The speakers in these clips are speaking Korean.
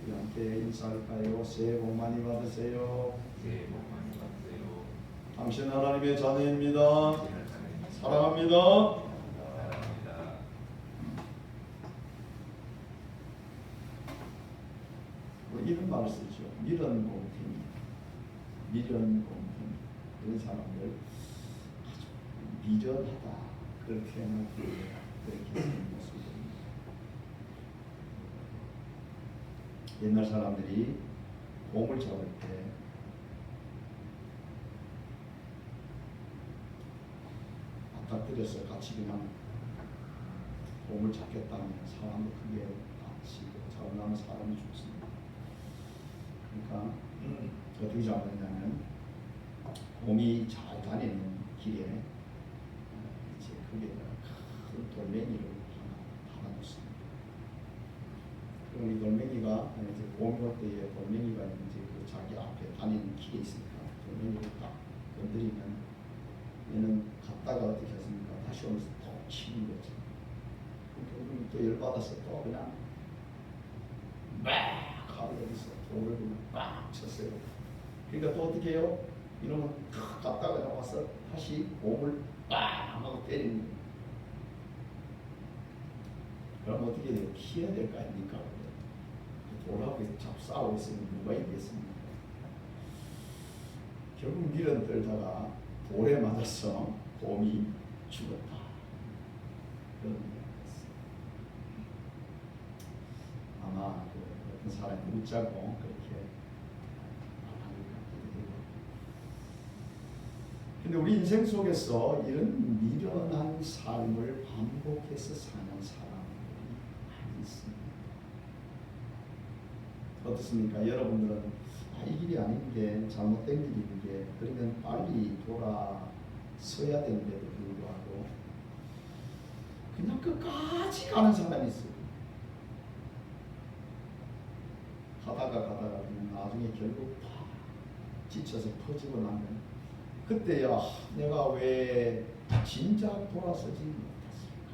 우리 함께 인사할까요? 새해 복 많이 받으세요. 새해 복 많이 받으세요. 당신 하나님의 자녀입니다. 사랑합니다. 사랑합니다. 이런 말을 쓰죠. 미련 공평이, 미련 공평. 이런 사람들 아주 미련하다 그렇게 해놓고 그렇게 쓰는 모습입니다. 옛날 사람들이 곰을 잡을 때 맞닥뜨려서 같이 그냥 곰을 잡겠다면 사람도 크게 다치고 잡으면 사람이 죽습니다. 그러니까 어떻게 잡느냐면 곰이 잘 다니는 길에 이제 그게 큰 돌멩이를 하나 달아놓습니다. 그럼 이 돌멩이가 이제 곰이 올 때에 돌멩이가 이제 그 자기 앞에 다니는 길에 있으니까 돌멩이를 딱 건드리면 얘는 갔다가 어떻게 했습니까? 다시 오면서 또 치는 거죠. 그러니까 또 열받아서 또 그냥 막 하고 여기서 돌을 막 쳤어요. 그러니까 또 어떻게 해요? 이러면 탁 갔다가 나와서 다시 몸을 빵 하고 때리는 거예요. 그럼 어떻게 돼요? 피해야 될 거 아닙니까? 돌하고 싸우고 있으면 누가 이기겠습니까? 결국 밀은 떨다가 돌에 맞아서 곰이 죽었다. 그런 얘기였어요. 아마 어떤 사람이 웃자고 그렇게 말하는 것 같기도 해요. 근데 우리 인생 속에서 이런 미련한 삶을 반복해서 사는 사람들이 많이 있습니다. 어떻습니까? 여러분들은 이 길이 아닌데 잘못된 길인데 그러면 빨리 돌아서야 되는데도 불구하고 그냥 끝까지 가는 사람이 있어요. 가다가 그냥 나중에 결국 다 지쳐서 퍼지고 나면 그때야 내가 왜 진작 돌아서지 못했을까?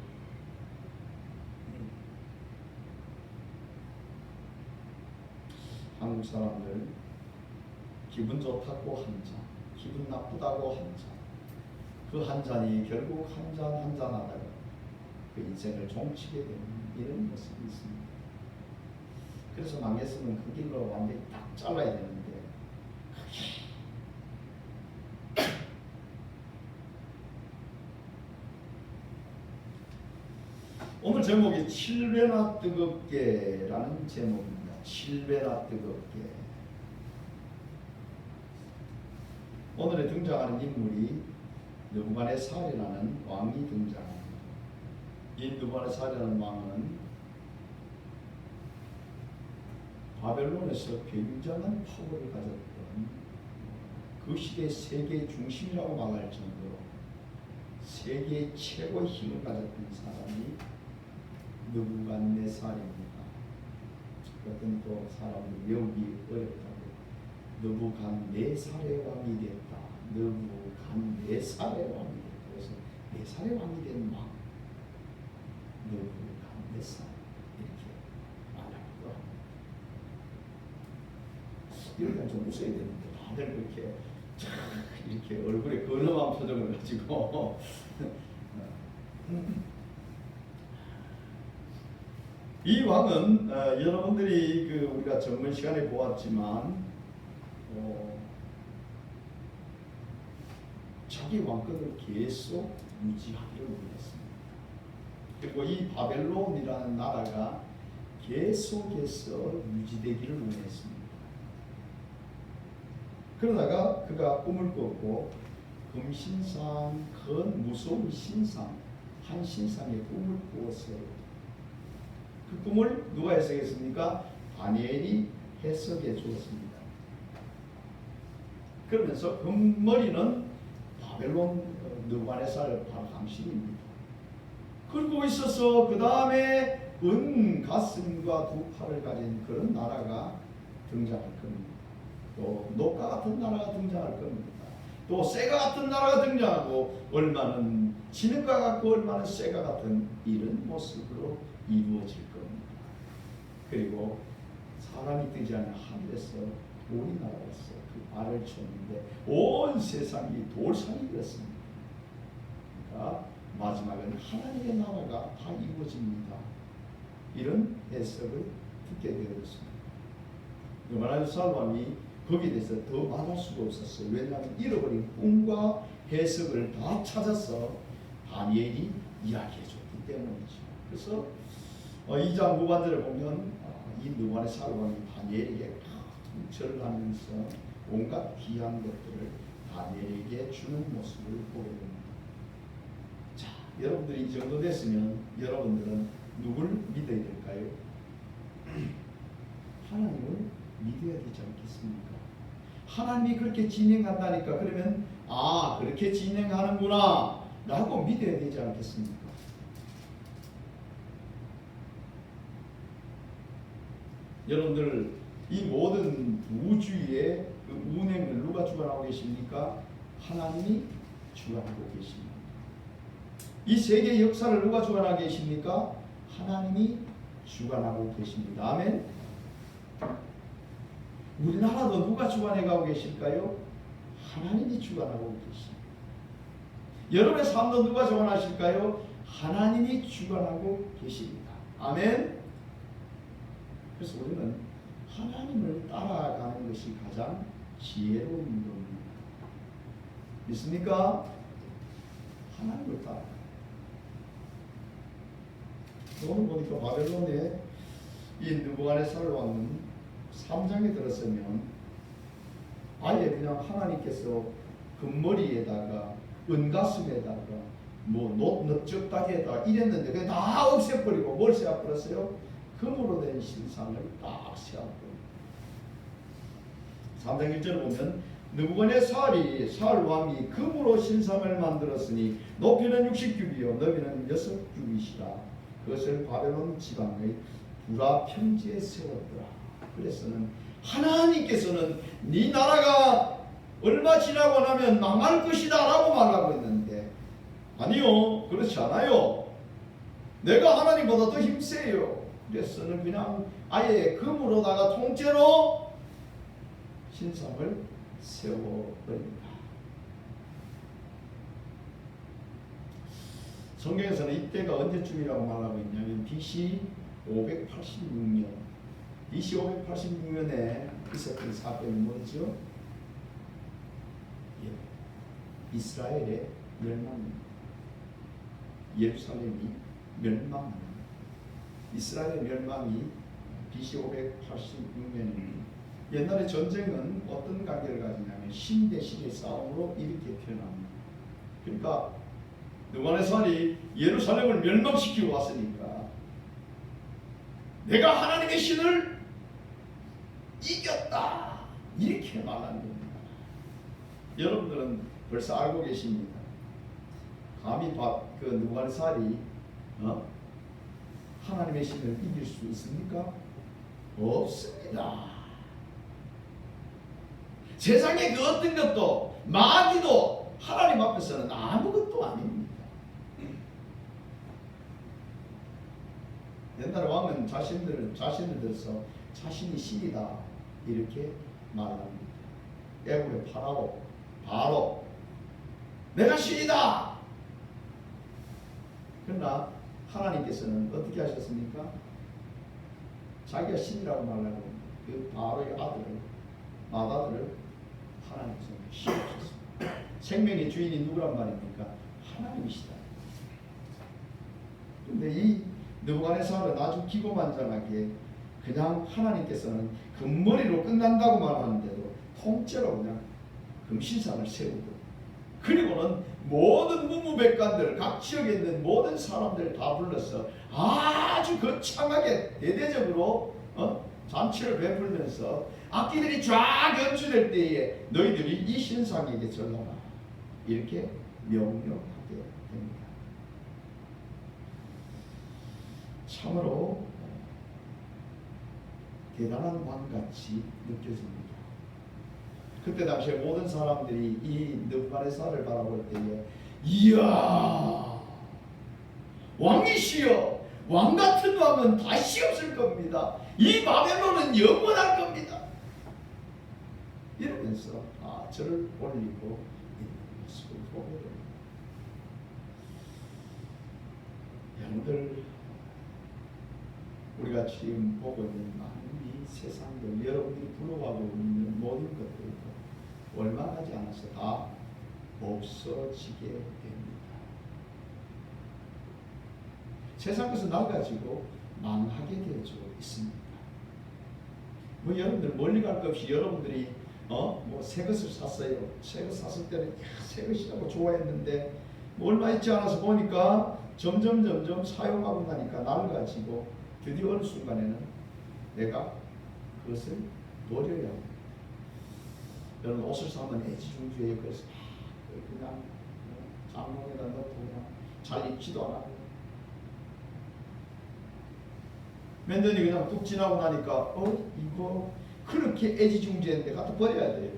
한국 사람들 기분 좋다고 한 잔, 기분 나쁘다고 한 잔, 그 한 잔이 결국 한 잔 하다가 그 인생을 종치게 되는 이런 모습이 있습니다. 그래서 망했으면 그 길로 완전히 딱 잘라야 되는데 오늘 제목이 7배나 뜨겁게라는 제목입니다. 7배나 뜨겁게. 오늘에 등장하는 인물이 느부갓네살이라는 왕이 등장합니다. 이 느부갓네살이라는 왕은 바벨론에서 굉장한 파워를 가졌던 그 시대 세계 중심이라고 말할 정도로 세계 최고의 힘을 가졌던 사람이 느부갓네살입니다. 어떤 또 사람이 외우기 어렵다고 느부갓네살의 왕이 됐다. 느부갓네살의 왕이 됐다. 그래서 4살의 왕이 된 왕 느부갓네살 이렇게 말하기도 합니다. 이럴 땐 좀 웃어야 되는데 다들 그렇게 이렇게 얼굴에 근엄한 표정을 가지고 이 왕은 여러분들이 우리가 전문 시간에 보았지만 자기 왕권을 계속 유지하기를 원했습니다. 그리고 이 바벨론이라는 나라가 계속해서 유지되기를 원했습니다. 그러다가 그가 꿈을 꿨고 금신상, 큰 무서운 신상, 한 신상의 꿈을 꾸었어요. 그 꿈을 누가 해석했습니까? 다니엘이 해석해 주었습니다. 그러면서 금머리는 바벨론 느부갓네살 바로 당신입니다. 그러고 있어서 그 다음에 은 가슴과 두 팔을 가진 그런 나라가 등장할 겁니다. 또 녹과 같은 나라가 등장할 겁니다. 또 쇠가 같은 나라가 등장하고 얼마는 진흙과 같고 얼마는 쇠가 같은 이런 모습으로 이루어질 겁니다. 그리고 사람이 뜨지 않은 하늘에서 돌이 날아왔어. 그 발을 쳤는데 온 세상이 돌산이 되었습니다. 그러니까 마지막은 하나님의 나라가 다 이루어집니다. 이런 해석을 듣게 되었습니다. 요나의 사람이 거기에 대해서 더 말할 수가 없었어요. 왜냐하면 잃어버린 꿈과 해석을 다 찾아서 다니엘이 이야기해 줬기 때문이죠. 그래서 2장 후반절을 보면 이 느부갓네살 사람이 다니엘에게 절을 하면서 온갖 귀한 것들을 다니엘에게 주는 모습을 보게 됩니다. 자, 여러분들이 이 정도 됐으면 여러분들은 누굴 믿어야 될까요? 하나님을 믿어야 되지 않겠습니까? 하나님이 그렇게 진행한다니까 그러면 그렇게 진행하는구나 라고 믿어야 되지 않겠습니까? 여러분들 이 모든 우주의 그 운행을 누가 주관하고 계십니까? 하나님이 주관하고 계십니다. 이 세계의 역사를 누가 주관하고 계십니까? 하나님이 주관하고 계십니다. 아멘. 우리나라도 누가 주관해가고 계실까요? 하나님이 주관하고 계십니다. 여러분의 삶도 누가 주관하실까요? 하나님이 주관하고 계십니다. 아멘. 그래서 우리는 하나님을 따라가는 것이 가장 지혜로운 겁니다. 믿습니까? 하나님을 따라. 오늘 보니까 바벨론에 이 느부갓네살 왕은 3장에 들었으면 아예 그냥 하나님께서 금머리에다가 은가슴에다가 넓적다리에다가 이랬는데 그냥 다 없애버리고 뭘 세워버렸어요? 금으로 된 신상을 딱 세워버립니다. 3장 1절을 보면 느부갓네살 왕이 금으로 신상을 만들었으니 높이는 60규비요 너비는 6규빗이라 그것을 바벨론 지방의 구라 평지에 세웠더라. 그래서는 하나님께서는 네 나라가 얼마 지나고 나면 망할 것이다 라고 말하고 있는데 아니요, 그렇지 않아요. 내가 하나님보다 더 힘세요. 그래서는 그냥 아예 금으로다가 통째로 신상을 세워버립니다. 성경에서는 이때가 언제쯤이라고 말하고 있냐면 BC 586년 BC 586년에 있었던 사건이 뭐죠? 이스라엘의 멸망입니다. 예루살렘이 멸망합니다. 이스라엘의 멸망이 BC 586년입니다. 옛날에 전쟁은 어떤 관계를 가지냐면 신 대 신의 싸움으로 이렇게 표현합니다. 그러니까 느부갓네살이 예루살렘을 멸망시키고 왔으니까 내가 하나님의 신을 이겼다 이렇게 말하는 겁니다. 여러분들은 벌써 알고 계십니다. 감히 그 느부갓네살이 하나님의 신을 이길 수 있습니까? 없습니다. 세상의 그 어떤 것도 마귀도 하나님 앞에서는 아무것도 아닙니다. 옛날 왕은 자신을 들어서 자신이 신이다 이렇게 말합니다. 애국의 바로 내가 신이다. 그러나 하나님께서는 어떻게 하셨습니까? 자기가 신이라고 말하고 그 바로의 맏아들을 하나님께서 시험하셨습니다. 생명의 주인이 누구란 말입니까? 하나님이시다. 그런데 이 느부갓네살은 아주 기고만장하게 그냥 하나님께서는 금머리로 끝난다고 말하는데도 통째로 그냥 금신상을 세우고 그리고는 모든 무무백관들 각 지역에 있는 모든 사람들을 다 불러서 아주 거창하게 대대적으로 잔치를 베풀면서 악기들이 쫙 연주될 때에 너희들이 이 신상에게 절하라 이렇게 명령하게 됩니다. 참으로 대단한 왕같이 느껴집니다. 그때 당시에 모든 사람들이 이 느부갓네살을 바라볼 때에 이야 왕이시여 왕같은 왕은 다시 없을 겁니다. 이 바벨론은 영원할 겁니다. 이러면서 저를 올리고 있는 모습을 보게 됩니다. 여러분들, 우리가 지금 보고 있는 많은 이 세상들, 여러분들이 부러워하고 있는 모든 것들도 얼마 가지 않아서 다 없어지게 됩니다. 세상 것은 낡아지고 망하게 되어져 있습니다. 뭐 여러분들 멀리 갈 것 없이 여러분들이 뭐 새 것을 샀어요. 새 것 샀을 때는 새 것이라고 좋아했는데 뭐 얼마 있지 않아서 보니까 점점 사용하고 나니까 낡아지고 드디어 어느 순간에는 내가 그것을 버려야 합니다. 여러분 옷을 사면 애지중지해요. 그래서 그냥 장롱에다 넣고 그냥 잘 입지도 않아요. 몇 년이 그냥 뚝 지나고 나니까 이거 그렇게 애지중지했는데 갖다 버려야 돼요.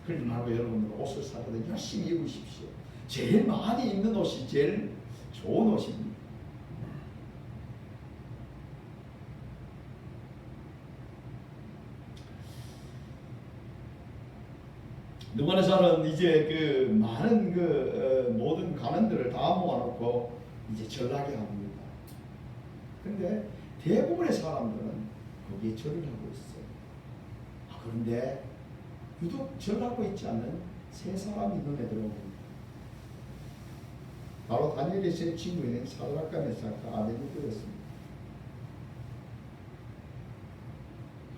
그러지 말고 여러분들 옷을 사거든 열심히 입으십시오. 제일 많이 입는 옷이 제일 좋은 옷입니다. 누가네살은 이제 그 많은 모든 가난들을 다 모아놓고 이제 전락에 합니다. 근데 대부분의 사람들은 거기에 절을 하고 있어요. 그런데 유독 절하고 있지 않는 세 사람이 눈에 들어옵니다. 바로 다니엘의 세 친구인 사드락과 메삭과 아베드고였습니다.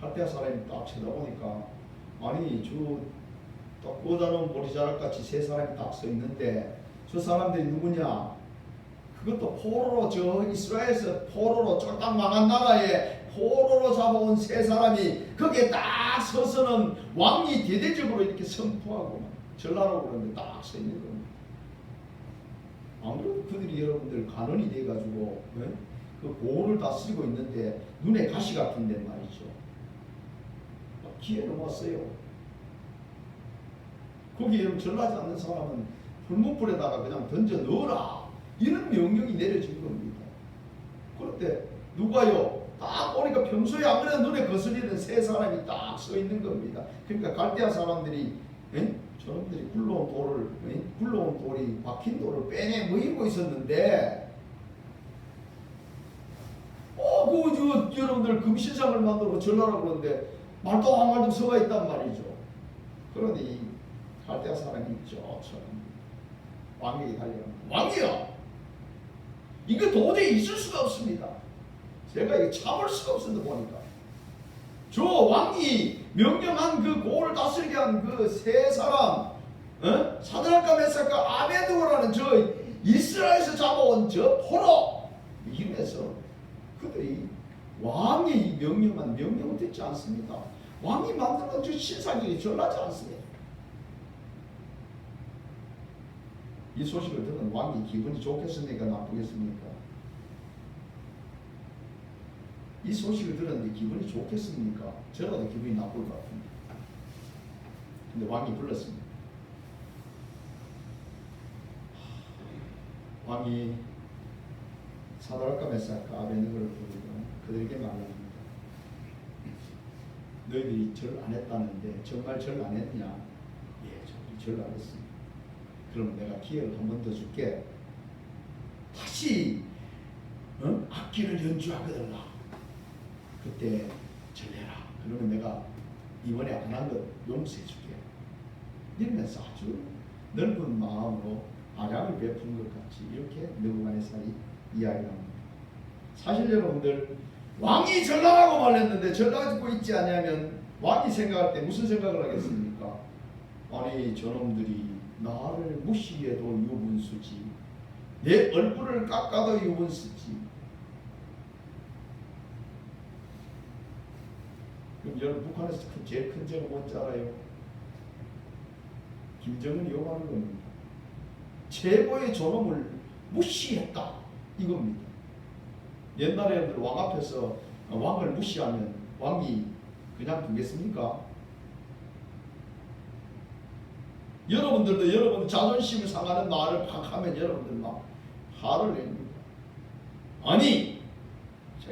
갈대아 사람이 딱 쳐다보니까 아니 딱 꼬다로운 보리자락같이 세 사람이 딱 서 있는데 저 사람들이 누구냐? 그것도 포로로 이스라엘에서 포로로 쫄딱 망한 나라에 포로로 잡아온 세 사람이 거기에 딱 서서는 왕이 대대적으로 이렇게 선포하고 전하라고 그러는데 딱 서 있는 겁니다. 아무래도 그들이 여러분들 간원이 돼가지고 그 고을을 다스리고 있는데 눈에 가시 같은데 말이죠. 기회 넘었어요. 거기에 전하지 않는 사람은 불못불에다가 그냥 던져 넣어라. 이런 명령이 내려진 겁니다. 그런데 누가요? 딱 보니까 평소에 안 그래도 눈에 거슬리는 세 사람이 딱 서 있는 겁니다. 그러니까 갈대아 사람들이 저놈들이 굴러온 돌이 박힌 돌을 빼내 모이고 있었는데 여러분들 금신상을 만들고 전하라고 그러는데 말도 한 말도 서가 있단 말이죠. 그런데 이 갈대아 사람이 저처럼 왕에게 달려갑니다. 왕이요! 이거 도저히 있을 수가 없습니다. 제가 이거 참을 수가 없습니다. 보니까 저 왕이 명령한 그 고을을 다스리게 한 그 세 사람 사드락과 메삭과 아베드고라는 저 이스라엘에서 잡아온 저 포로 이름에서 그들이 왕이 명령한 명령은 듣지 않습니다. 왕이 만든 저 신상들이 전하지 않습니다. 이 소식을 듣는 왕이 기분이 좋겠습니까? 나쁘겠습니까? 이 소식을 들었는데 기분이 좋겠습니까? 저라도 기분이 나쁠 것 같습니다. 근데 왕이 불렀습니다. 왕이 사드락과 메삭과 아베드고를 부르고 그들에게 말합니다. 너희들이 절 안 했다는데 정말 절 안 했냐? 예, 절 안 했습니다. 그럼 내가 기회를 한 번 더 줄게. 다시 악기를 연주하거든라. 그때 절해라. 그러면 내가 이번에 안 한 것 용서해 줄게. 이러면서 아주 넓은 마음으로 아량을 베푼 것 같이 이렇게 느부갓네살이 이야기를 합니다. 사실 여러분들 왕이 전락하고 말했는데 전락하고 있지 않냐면 왕이 생각할 때 무슨 생각을 하겠습니까? 아니 저놈들이 나를 무시해도 유분수지 내 얼굴을 깎아도 유분수지. 그럼 여러분 북한에서 제일 큰 죄가 뭔지 알아요? 김정은이 요구하는 겁니다. 최고의 존엄을 무시했다 이겁니다. 옛날에 왕 앞에서 왕을 무시하면 왕이 그냥 두겠습니까? 여러분들도 여러분 자존심을 상하는 말을 팍 하면 여러분들 막 화를 냅니다. 아니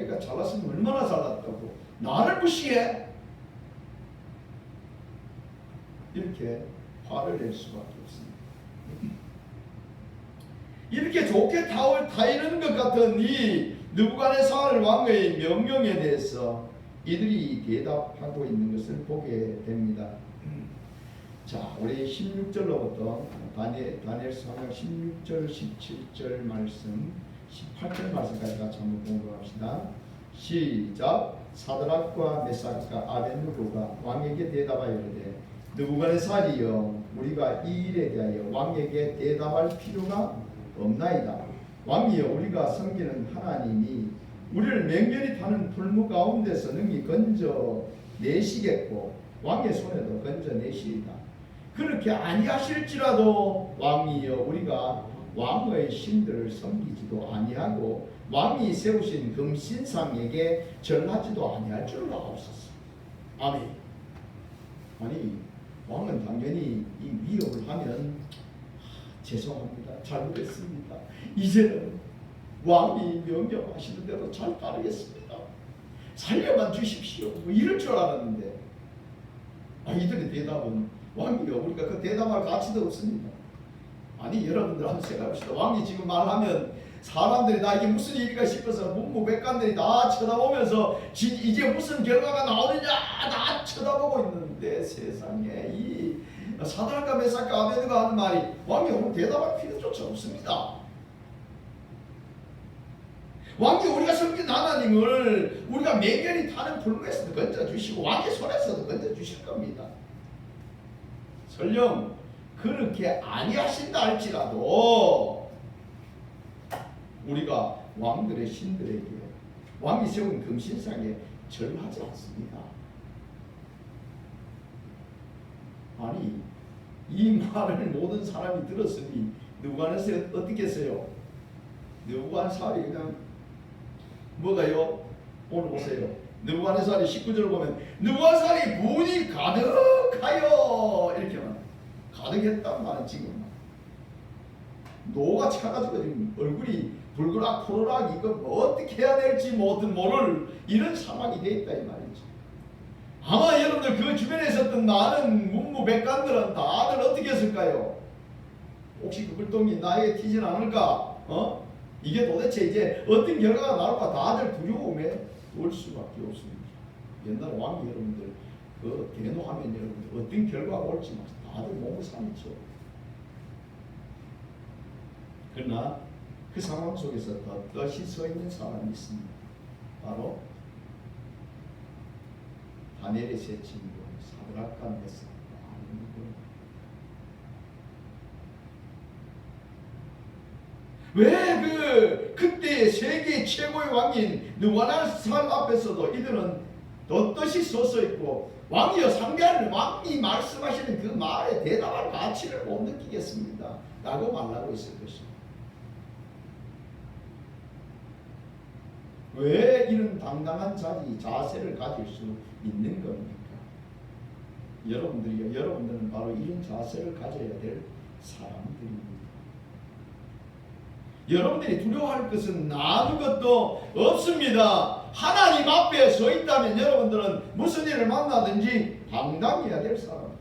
자기가 잘났으면 얼마나 잘났다고 나를 무시해? 이렇게 화를 낼 수밖에 없습니다. 이렇게 좋게 타이르는 것 같은 이 느부갓네살 왕의 명령에 대해서 이들이 대답하고 있는 것을 보게 됩니다. 자, 우리 16절로부터 다니엘 4장 16절, 17절 말씀, 18절 말씀까지 같이 한번 공부합시다. 시작. 사드락과 메삭과 아벤느고가 왕에게 대답하여 이르되 느부갓네살이여, 우리가 이 일에 대하여 왕에게 대답할 필요가 없나이다. 왕이여, 우리가 섬기는 하나님이 우리를 맹렬히 타는 풀무 가운데서 능히 건져 내시겠고 왕의 손에도 건져 내시리다. 그렇게 아니하실지라도 왕이여, 우리가 왕의 신들을 섬기지도 아니하고 왕이 세우신 금신상에게 절하지도 아니할 줄로 아옵소서. 아멘. 아니, 왕은 당연히 이 위협을 하면 죄송합니다, 잘못했습니다, 이제는 왕이 명령하시는 대로 잘 따르겠습니다, 살려만 주십시오, 뭐 이럴 줄 알았는데 이들의 대답은 왕이요, 우리가 그 대답할 가치도 없습니다. 아니, 여러분들 한번 생각합시다. 왕이 지금 말하면 사람들이 나에게 무슨 일인가 싶어서 문무백관들이 다 쳐다보면서 이제 무슨 결과가 나오느냐 다 쳐다보고 있는데, 세상에 이 사드락과 메삭과 아벤느고가 하는 말이 왕이 오늘 대답할 필요조차 없습니다. 왕이 우리가 섬긴 하나님을 우리가 맹렬히 타는 풀무에서도 건져주시고 왕의 손에서도 건져주실 겁니다. 설령 그렇게 아니하신다 할지라도 우리가 왕들의 신들에게 왕이 세운 금신상에 절하지 않습니다. 아니, 이 말을 모든 사람이 들었으니 느부갓네살이 어떻게 했어요? 느부갓네살이 그냥 뭐가요? 오늘 보세요. 느부갓네살이 19절을 보면 느부갓네살이 분이 가득하여 이렇게만 가득했단 말은 지금 노가 차가지고 지금 얼굴이 불그락 포르락 이거 뭐 어떻게 해야 될지 모를 이런 상황이 되어 있다 이 말이죠. 아마 여러분들 그 주변에 있었던 많은 문무백관들은 다들 어떻게 했을까요? 혹시 그 불똥이 나에게 튀진 않을까? 이게 도대체 이제 어떤 결과가 나올까 다들 두려움에 떨 수밖에 없습니다. 옛날 왕이 여러분들 그 대노하면 여러분들 어떤 결과가 올지 다들 몸을 삼죠. 그러나 그 상황 속에서 떳떳이 서 있는 사람이 있습니다. 바로 다니엘의 세 친구 사드락과 메삭과 아벤느고. 왜 그때 세계 최고의 왕인 느부갓네살 앞에서도 이들은 떳떳이 서서 있고 왕이여 상대하는 왕이 말씀하시는 그 말에 대답할 가치를 못 느끼겠습니다 라고 말하고 있을 것입니다. 왜 이런 당당한 자세를 가질 수 있는 겁니까? 여러분들은 바로 이런 자세를 가져야 될 사람들입니다. 여러분들이 두려워할 것은 아무것도 없습니다. 하나님 앞에 서 있다면 여러분들은 무슨 일을 만나든지 당당해야 될 사람.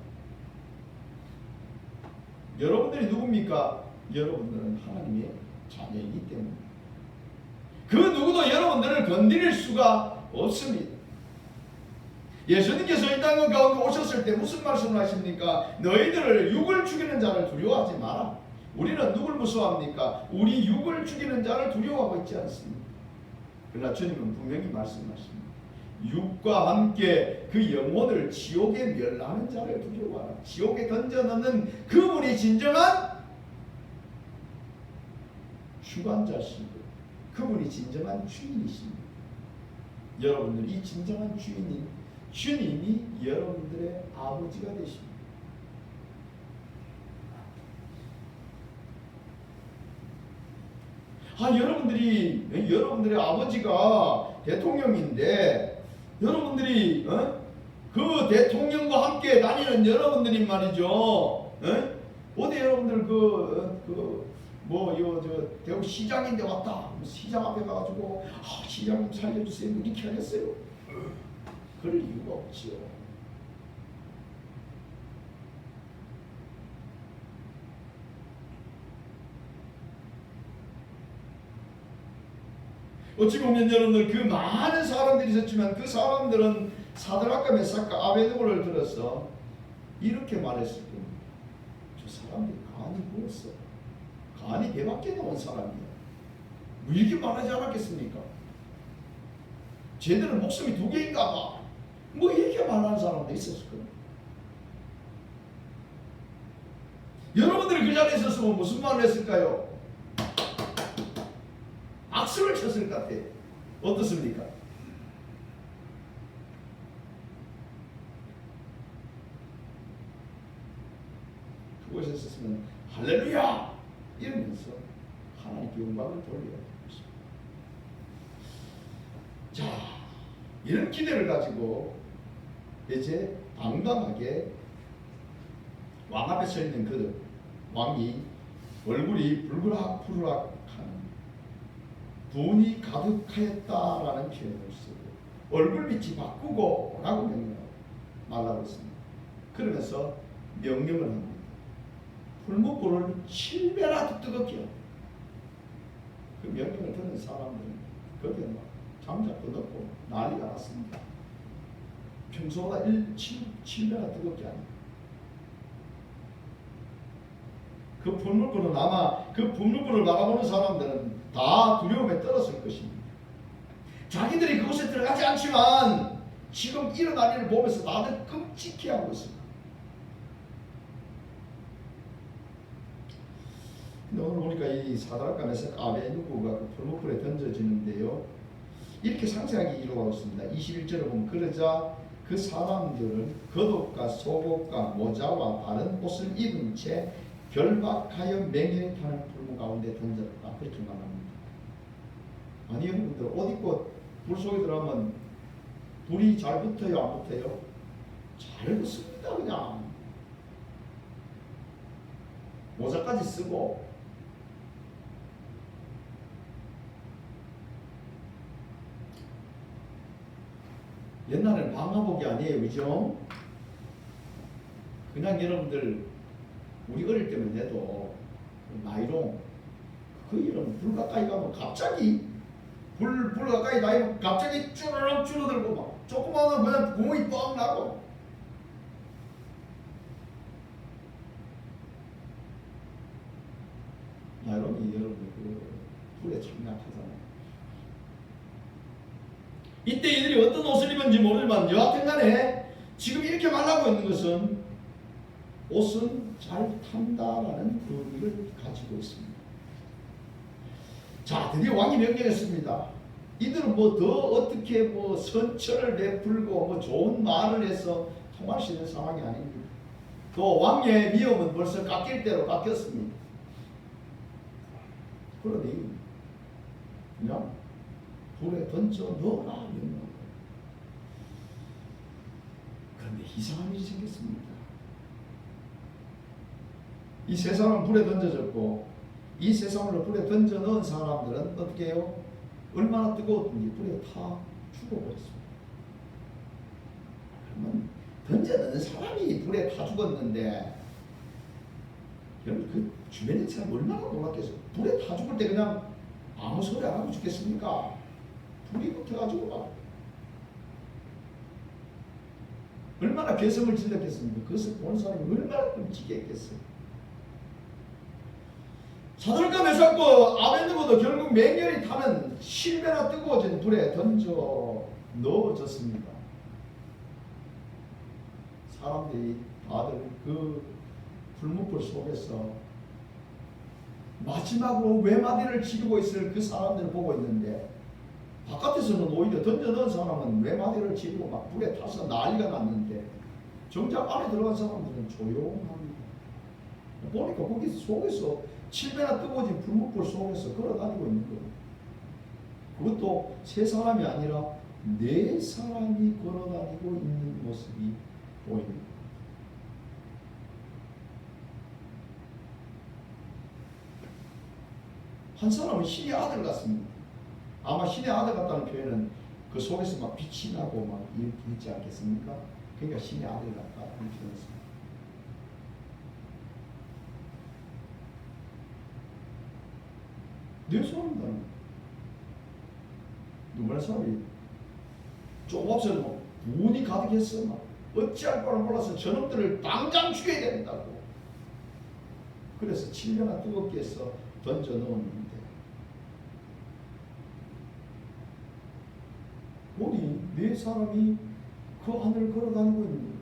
여러분들이 누굽니까? 여러분들은 하나님의 자녀이기 때문에 그 누구도 여러분들을 건드릴 수가 없습니다. 예수님께서 이 땅 가운데 오셨을 때 무슨 말씀을 하십니까? 너희들을 육을 죽이는 자를 두려워하지 마라. 우리는 누굴 무서워합니까? 우리 육을 죽이는 자를 두려워하고 있지 않습니다. 그러나 주님은 분명히 말씀하십니다. 육과 함께 그 영혼을 지옥에 멸하는 자를 두려워하라. 지옥에 던져넣는 그분이 진정한 주관자시고 그분이 진정한 주인이십니다. 여러분들 이 진정한 주인인 주님이 여러분들의 아버지가 되십니다. 여러분들의 아버지가 대통령인데 여러분들이 그 대통령과 함께 다니는 여러분들이 말이죠. 어디 여러분들 뭐 이거 저 대구 시장인데 왔다. 시장 앞에 가가지고 시장님 살려주세요. 이렇게 하겠어요? 그럴 이유가 없지요. 어찌 보면 여러분들 그 많은 사람들이 있었지만 그 사람들은 사드락과 메삭과 아베드고를 들어서 이렇게 말했을 겁니다. 저 사람들이 간이 부었어. 간이 배 밖에 나온 사람이야. 뭐 이렇게 말하지 않았겠습니까? 쟤들은 목숨이 두 개인가 봐. 뭐 이렇게 말하는 사람도 있었을 겁니다. 여러분들이 그 자리에 있었으면 무슨 말을 했을까요? 악수를 쳤을 것 같아요. 어떻습니까? 그곳에 있었으면 할렐루야! 이러면서 하나님께 영광을 돌려야 됩니다. 자, 이런 기대를 가지고 이제 당당하게 왕 앞에 서 있는 그 왕이 얼굴이 불그락불그락하는 분이 가득하였다라는 표현을 쓰고 얼굴빛이 바꾸고 라고 말하고 있습니다. 그러면서 명령을 합니다. 풀무불을 7배나 뜨겁게 하고 그 명령을 듣는 사람들은 거기에 막 장작도 넣고 난리가 났습니다. 평소보다 7배나 뜨겁게 합니다. 그 풀무불은 아마 그 풀무불을 바라보는 사람들은 다 두려움에 떨었을 것입니다. 자기들이 그곳에 들어가지 않지만 지금 일어날 일을 보면서 다들 끔찍해하고 있습니다. 근데 오늘 보니까 이 사드락과 메삭 아베드고가 그 풀무불에 던져지는데요. 이렇게 상세하게 이루어가고 있습니다. 21절에 보면 그러자 그 사람들은 겉옷과 속옷과 모자와 다른 옷을 입은 채 결박하여 맹렬히 타는 풀무 가운데 던졌다. 그렇게 말합니다. 아니 여러분들 옷 입고 불 속에 들어가면 불이 잘 붙어요? 안 붙어요? 잘 붙습니다. 그냥 모자까지 쓰고 옛날에는 방화복이 아니에요. 그죠? 그냥 여러분들 우리 어릴 때만 해도 나이롱 그 여러분 불 가까이 가면 갑자기 불 가까이 나이면 갑자기 쭈르륵 줄어들고 막 조그마한 그냥 구멍이 뻥 나고 나이롱이 여러분 그 불에 참 약하잖아요. 이때 이들이 어떤 옷을 입은지 모르지만 여하튼 간에 지금 이렇게 말하고 있는 것은 옷은 잘 탄다라는 의미를 가지고 있습니다. 자, 드디어 왕이 명령했습니다. 이들은 뭐 더 어떻게 뭐 선처를 베풀고 뭐 좋은 말을 해서 통할 수 있는 상황이 아닙니다. 또 왕의 위엄은 벌써 깎일 대로 깎였습니다. 그러니 그냥 불에 던져 넣어라 이런 거예요. 그런데 이상한 일이 생겼습니다. 이 세 사람은 불에 던져졌고 이 세 사람을 불에 던져 넣은 사람들은 어떻게 해요? 얼마나 뜨거웠든지 불에 타 죽어버렸습니다. 그러면 던져 넣은 사람이 불에 타 죽었는데 여러분 그 주변에 사람 얼마나 놀랐겠어요? 불에 타 죽을 때 그냥 아무 소리 안 하고 죽겠습니까? 불이 붙어가지고 막 얼마나 개성을 질렀겠습니까? 그것을 보는 사람이 얼마나 끔찍했겠어요? 사드락과 메삭과 아베드고도 결국 맹렬히 타는 7배나 뜨거워진 불에 던져 넣어졌습니다. 사람들이 다들 그 불무불 속에서 마지막으로 외마디를 지르고 있을 그 사람들을 보고 있는데 바깥에서는 오히려 던져 넣은 사람은 외마디를 지르고 막 불에 타서 난리가 났는데 정작 안에 들어간 사람들은 조용합니다. 보니까 거기 속에서 7배나 뜨거워진 불무불 속에서 걸어다니고 있는 거예요. 그것도 세 사람이 아니라 네 사람이 걸어다니고 있는 모습이 보입니다. 한 사람은 신의 아들 같습니다. 아마 신의 아들 같다는 표현은 그 속에서 막 빛이 나고 막 이렇게 있지 않겠습니까? 그러니까 신의 아들 같다 이렇게 표현했습니다. 내 사람이다. 누구나 사람이 조금 없어도 막 분이 가득했어. 막 어찌할 바를 몰라서 저놈들을 당장 죽여야 된다고. 그래서 7년나 뜨겁게 해서 던져 넣었는데 보니 네 사람이 그 하늘을 걸어다니고 있는 거예요.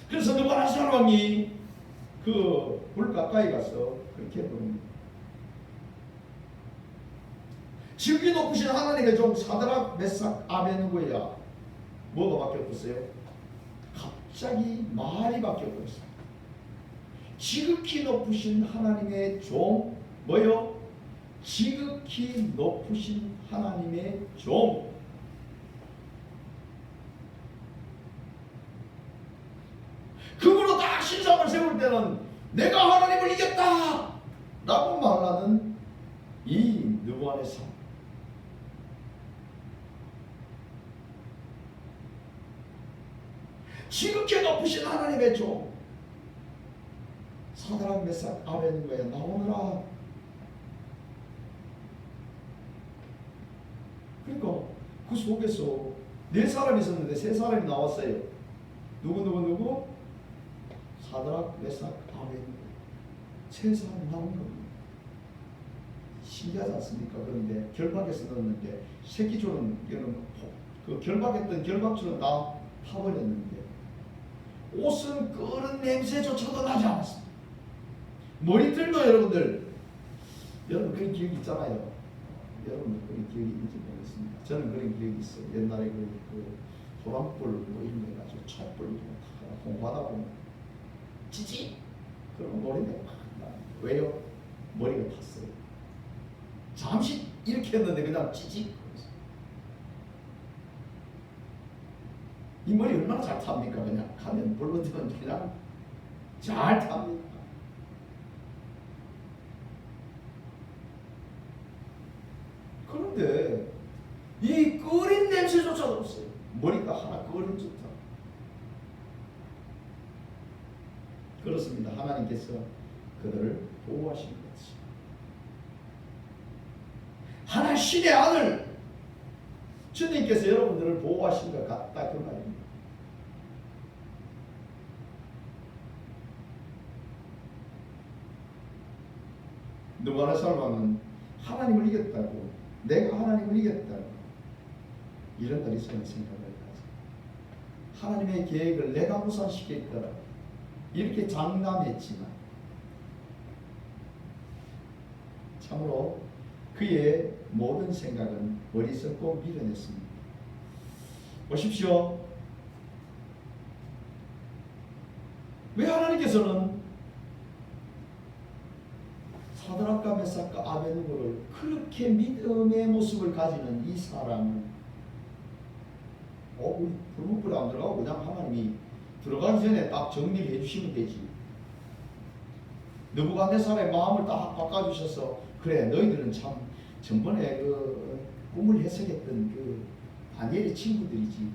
그래서 느부갓네살 왕이 그 불 가까이 가서 그렇게 해버립니다. 지극히 높으신 하나님의 종 사드락 메삭 아베느고야 뭐가 바뀌었어요? 갑자기 말이 바뀌어버렸어요. 지극히 높으신 하나님의 종 뭐요? 지극히 높으신 하나님의 종. 그으로 딱 신상을 세울 때는 내가 하나님을 이겼다 라고 말하는 이 느부갓네살. 지극히 높으신 하나님의 종 사드락 메삭 아베느고야 나오너라. 그러니까 그 속에서 네 사람이 있었는데 세 사람이 나왔어요. 누구? 사드락 메삭 아베느고 세 사람이 나온 겁니다. 신기하지 않습니까? 그런데 결박해서 넣었는데 새끼줄은 그 결박했던 결박줄은 다 타버렸는데 옷은 끓은 냄새조차도 나지 않았습니다. 머리털도 여러분 그런 기억이 있잖아요. 여러분들 그런 기억이 있는지 모르겠습니다. 저는 그런 기억이 있어요. 옛날에 그 소란불 뭐 이런 거 해가지고 촛불 공부하다 보면 찌찌 그러면 머리가 막 왜요? 머리가 탔어요. 잠시 이렇게 했는데 그냥 찌찌. 이 머리 얼마나 잘 탑니까? 그냥 가면 불러들면 그냥 잘 탑니다. 그런데 이 끓인 냄새조차도 없어요. 머리가 하나 끓인 듯한. 그렇습니다. 하나님께서 그들을 보호하신 거지. 하나 신의 아들 주님께서 여러분들을 보호하신 것 같다 그 말입니다. 느부갓네살 왕은 하나님을 이겼다고, 내가 하나님을 이겼다고 이런 어리석은 생각을 가지고 하나님의 계획을 내가 무산시킬 거라 이렇게 장담했지만 참으로 그의 모든 생각은 어리석고 미련했습니다. 보십시오. 왜 하나님께서는 사드락과 메삭과 아베느고를 그렇게 믿음의 모습을 가지는 이 사람을 우리 불문불에 안 들어가고 그냥 하나님이 들어가기 전에 딱 정리를 해주시면 되지. 느부갓네살의 마음을 딱 바꿔주셔서 그래 너희들은 참 전번에 그 꿈을 해석했던 그 다니엘의 친구들이지.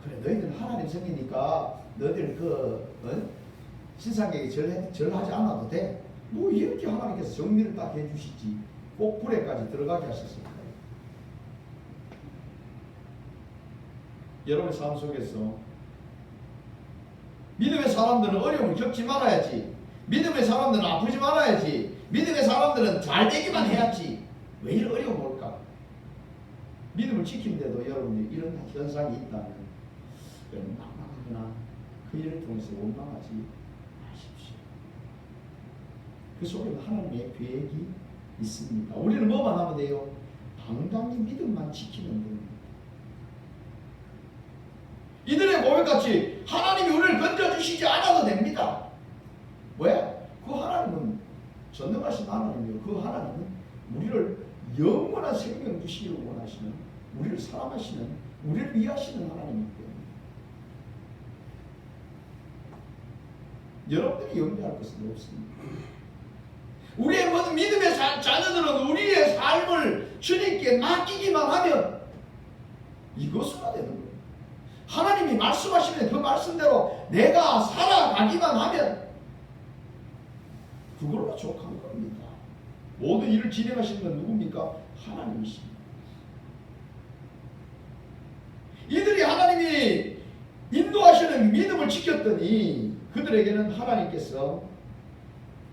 그래 너희들은 하나님 성이니까 너희들 신상에게 절하지 않아도 돼. 뭐 이렇게 하나님께서 정리를 딱 해주시지. 꼭 불에까지 들어가게 하셨을 거예요. 여러분의 삶 속에서 믿음의 사람들은 어려움을 겪지 말아야지. 믿음의 사람들은 아프지 말아야지. 믿음의 사람들은 잘 되기만 해야지. 왜 이런 어려움 올까? 믿음을 지키는데도 여러분들이 이런 현상이 있다면 여러분 낙망하거나 그 일을 통해서 원망하지 마십시오. 그 속에는 하나님의 계획이 있습니다. 우리는 뭐만 하면 돼요? 당당히 믿음만 지키면 됩니다. 이들의 고백같이 하나님이 우리를 건져주시지 않아도 됩니다. 왜? 그 하나님은 전능하신 하나님이요. 그 하나님은 우리를 영원한 생명 주시기를 원하시는, 우리를 사랑하시는, 우리를 위하시는 하나님이기 때문에 여러분들이 염려할 것은 없습니다. 우리의 모든 믿음의 자녀들은 우리의 삶을 주님께 맡기기만 하면 이것으로 되는 거예요. 하나님이 말씀하시면 그 말씀대로 내가 살아가기만 하면 그걸로 족한 겁니다. 모든 일을 진행하시는 건 누굽니까? 하나님이십니다. 이들이 하나님이 인도하시는 믿음을 지켰더니 그들에게는 하나님께서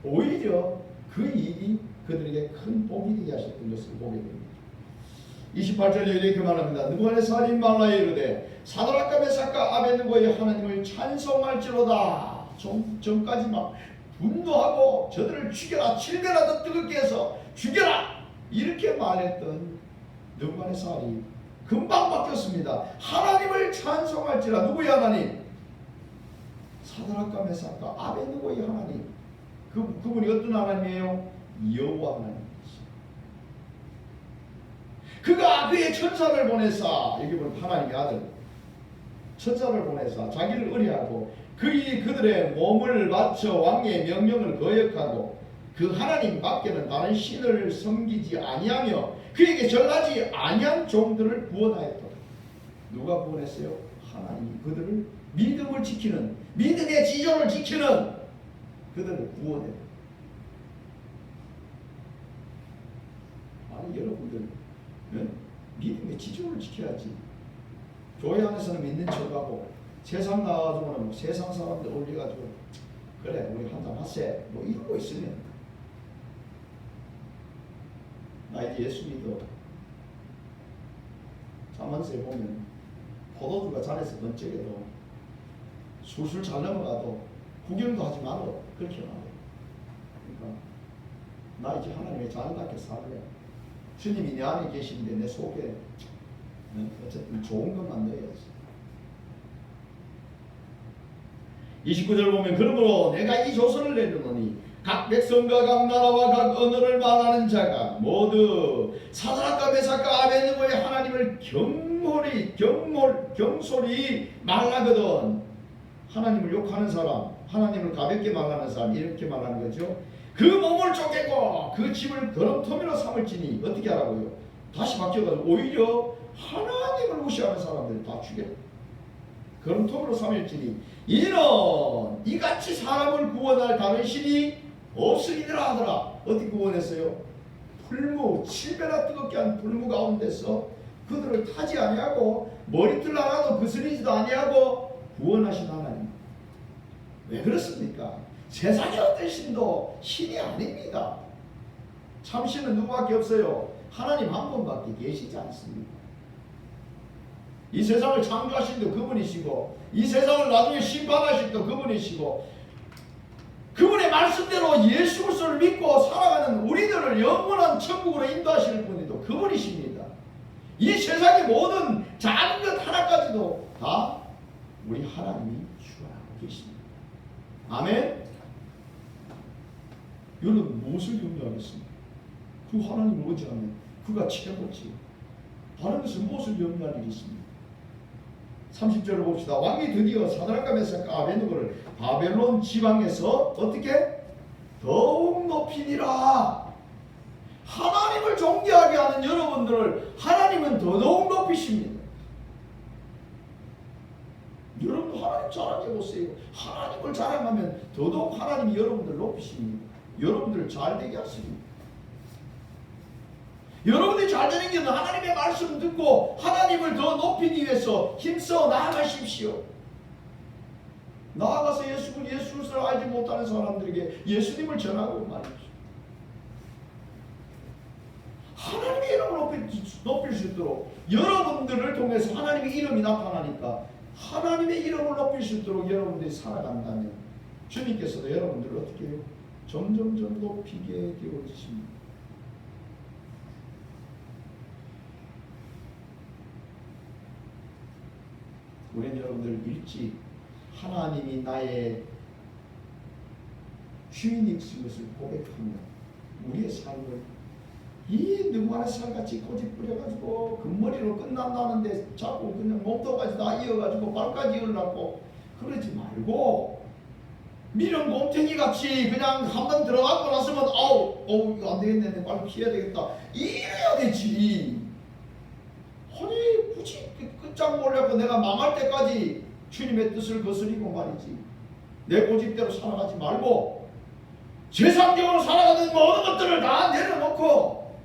오히려 그 일이 그들에게 큰 복이 되게 하셨던 것을 보게 됩니다. 28절에 이렇게 말합니다. 느부갓네살이 말라에 이르되 사드락과 메삭과 아벳느고의 하나님을 찬송할지로다. 전까지 막 분노하고 저들을 죽여라, 7배나 더 뜨겁게 해서 죽여라 이렇게 말했던 느부갓네살이 금방 바뀌었습니다. 하나님을 찬송할지라. 누구의 하나님? 사드락과 메삭과 아벳느고의 하나님. 그분이 어떤 하나님이에요? 여호와 하나님이시죠. 그가 그의 천사를 보내사, 여기 보면 하나님의 아들 천사를 보내사 자기를 의뢰하고 그들의 몸을 바쳐 왕의 명령을 거역하고 그 하나님 밖에는 다른 신을 섬기지 아니하며 그에게 절하지 아니한 종들을 구원하였더라. 누가 구원했어요? 하나님이 그들을 믿음을 지키는, 믿음의 지존을 지키는 그들을 구원해요. 아니 여러분들 믿음의 지존을 지켜야지. 교회 안에서는 믿는 척하고 세상 나가지고는 세상 사람들 올려가지고 그래 우리 한잔 하세 뭐 이러고 있으면 나 이제 예수 믿어. 자만세에 보면 포도주가 잔에서 번쩍여도 술술 잘 넘어가도 구경도 하지 말고 그렇게 말해. 그러니까 나 이제 하나님의 자녀답게 살래. 주님이 내 안에 계시는데 내 속에 어쨌든 좋은 것만 넣어야지. 29절 보면 그러므로 내가 이 조서를 내려노니 각 백성과 각 나라와 각 언어를 말하는 자가 모두 사드락과 메삭과 아벳느고의 하나님을 경솔히 말하거든. 하나님을 욕하는 사람, 하나님을 가볍게 말하는 사람 이렇게 말하는 거죠. 그 몸을 쪼개고 그 집을 거름터미로 삼을지니 어떻게 하라고요? 다시 바뀌어가지고 오히려 하나님을 무시하는 사람들 다 죽여 거름터미로 삼을지니 이는 이같이 사람을 구원할 다른 신이 없으리라 하더라. 어떻게 구원했어요? 풀무 7배나 뜨겁게 한 풀무 가운데서 그들을 타지 아니하고 머리털 하나도 거스리지도 아니하고 구원하신 하나님. 왜 그렇습니까? 세상의 어떤 신도 신이 아닙니다. 참 신은 누구밖에 없어요? 하나님 한 분밖에 계시지 않습니다. 이 세상을 창조하신 도 그분이시고 이 세상을 나중에 심판하실 도 그분이시고 그분의 말씀대로 예수 그리스도를 믿고 살아가는 우리들을 영원한 천국으로 인도하시는 분이도 그분이십니다. 이 세상의 모든 작은 것 하나까지도 다 우리 하나님이 주관하고 계십니다. 아멘. 여러분 무엇을 염려하겠습니까? 그 하나님을 의지하면 그가 최고지. 다른 것은 무엇을 염려할 일이 있습니까? 30절을 봅시다. 왕이 드디어 사드락과 메삭과 아벳느고를 바벨론 지방에서 어떻게? 더욱 높이니라. 하나님을 존경하게 하는 여러분들을 하나님은 더더욱 높이십니다. 여러분도 하나님 자랑해 보세요. 하나님을 자랑하면 더더욱 하나님이 여러분들 높이십니다. 여러분들을 잘되게 하십니다. 여러분들이 잘되는 길은 하나님의 말씀 듣고 하나님을 더 높이기 위해서 힘써 나아가십시오. 나아가서 예수를 알지 못하는 사람들에게 예수님을 전하고 말입시오. 하나님의 이름을 높일 수 있도록 여러분들을 통해서 하나님의 이름이 나타나니까 하나님의 이름을 높일 수 있도록 여러분들이 살아간다면 주님께서도 여러분들을 어떻게 해요? 점점점 높이게 되어지십니다. 우리는 여러분들 일찍 하나님이 나의 주인이신 것을 고백하며 우리의 삶을 이 느부갓네살 같이 고집 부려가지고 금머리로 끝난다는데 자꾸 그냥 몸통까지 다 이어가지고 발까지 이으려고 그러지 말고 미련 곰탱이 같이 그냥 한번 들어가고 나서면 어우 이거 안 되겠네, 빨리 피해야 되겠다 이래야 되지. 아니 굳이 끝장 몰려고 내가 망할 때까지 주님의 뜻을 거스리고 말이지, 내 고집대로 살아가지 말고 세상적으로 살아가는 모든 것들을 다 내려놓고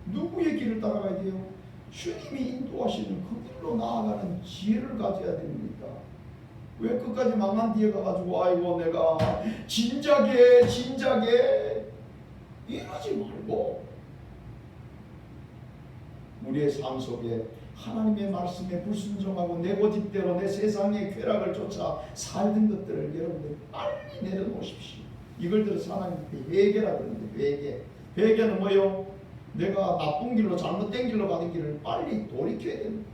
누구의 길을 따라가야 돼요? 주님이 인도하시는 그 길로 나아가는 지혜를 가져야 됩니다. 왜 끝까지 망한 뒤에 가가지고 아이고 내가 진작에 이러지 말고 우리의 삶 속에 하나님의 말씀에 불순종하고 내 고집대로 내 세상의 쾌락을 쫓아 살던 것들을 여러분들 빨리 내려놓으십시오. 이걸 들어서 하나님께 회개라 그러는데, 회개는 뭐요? 내가 나쁜 길로 잘못된 길로 가는 길을 빨리 돌이켜야 됩니다.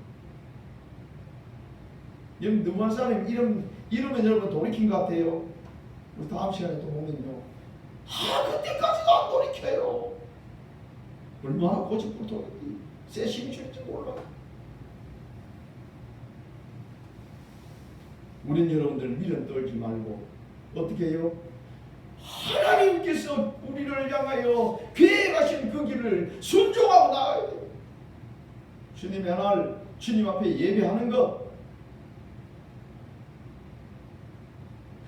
여러분 누구한 사람이 이러면 여러분 돌이킨 것 같아요? 우리 다음 시간에 또 보면요, 그때까지도 안 돌이켜요. 얼마나 고집불통인지 쇠심이 줄지 몰라. 우린 여러분들 미련 떨지 말고 어떻게 해요? 하나님께서 우리를 향하여 계획하신 그 길을 순종하고 나가야 돼요. 주님의 날 주님 앞에 예배하는 것,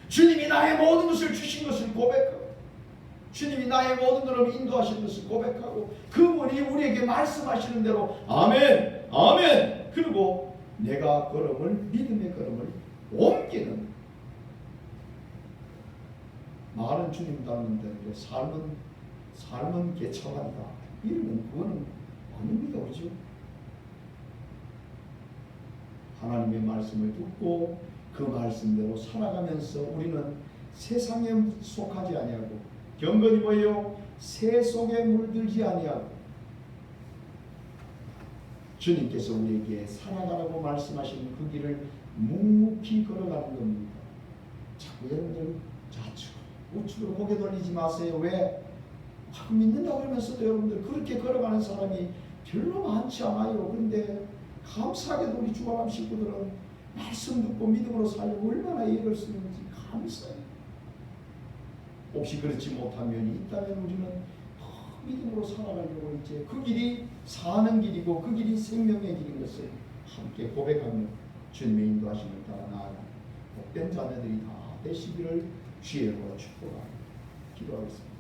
주님이 나의 모든 것을 주신 것을 고백하고, 주님이 나의 모든 것을 인도하신 것을 고백하고, 그분이 우리에게 말씀하시는 대로 아멘 아멘, 그리고 내가 걸음을, 믿음의 걸음을 옮기는, 말은 주님 닮는데 삶은 개차반이다 이러면 그거는 아닙니다. 그렇죠? 하나님의 말씀을 듣고 그 말씀대로 살아가면서 우리는 세상에 속하지 아니하고, 경건이 뭐예요? 새 속에 물들지 아니하고, 주님께서 우리에게 살아가라고 말씀하신 그 길을 묵묵히 걸어가는 겁니다. 자꾸 여러분들 좌측 우측으로 고개 돌리지 마세요. 왜? 믿는다고 그러면서도 여러분들 그렇게 걸어가는 사람이 별로 많지 않아요. 그런데 감사하게도 우리 주관함 식구들은 말씀 듣고 믿음으로 살려고 얼마나 애를 쓰는지 감사해요. 혹시 그렇지 못한 면이 있다면 우리는 더 믿음으로 살아가려고 이제 그 길이 사는 길이고 그 길이 생명의 길인 것을 함께 고백하며 주님의 인도하심을 따라 나아가 복된 자녀들이 다 되시기를 주의 이름으로 축복합니다. 기도하겠습니다.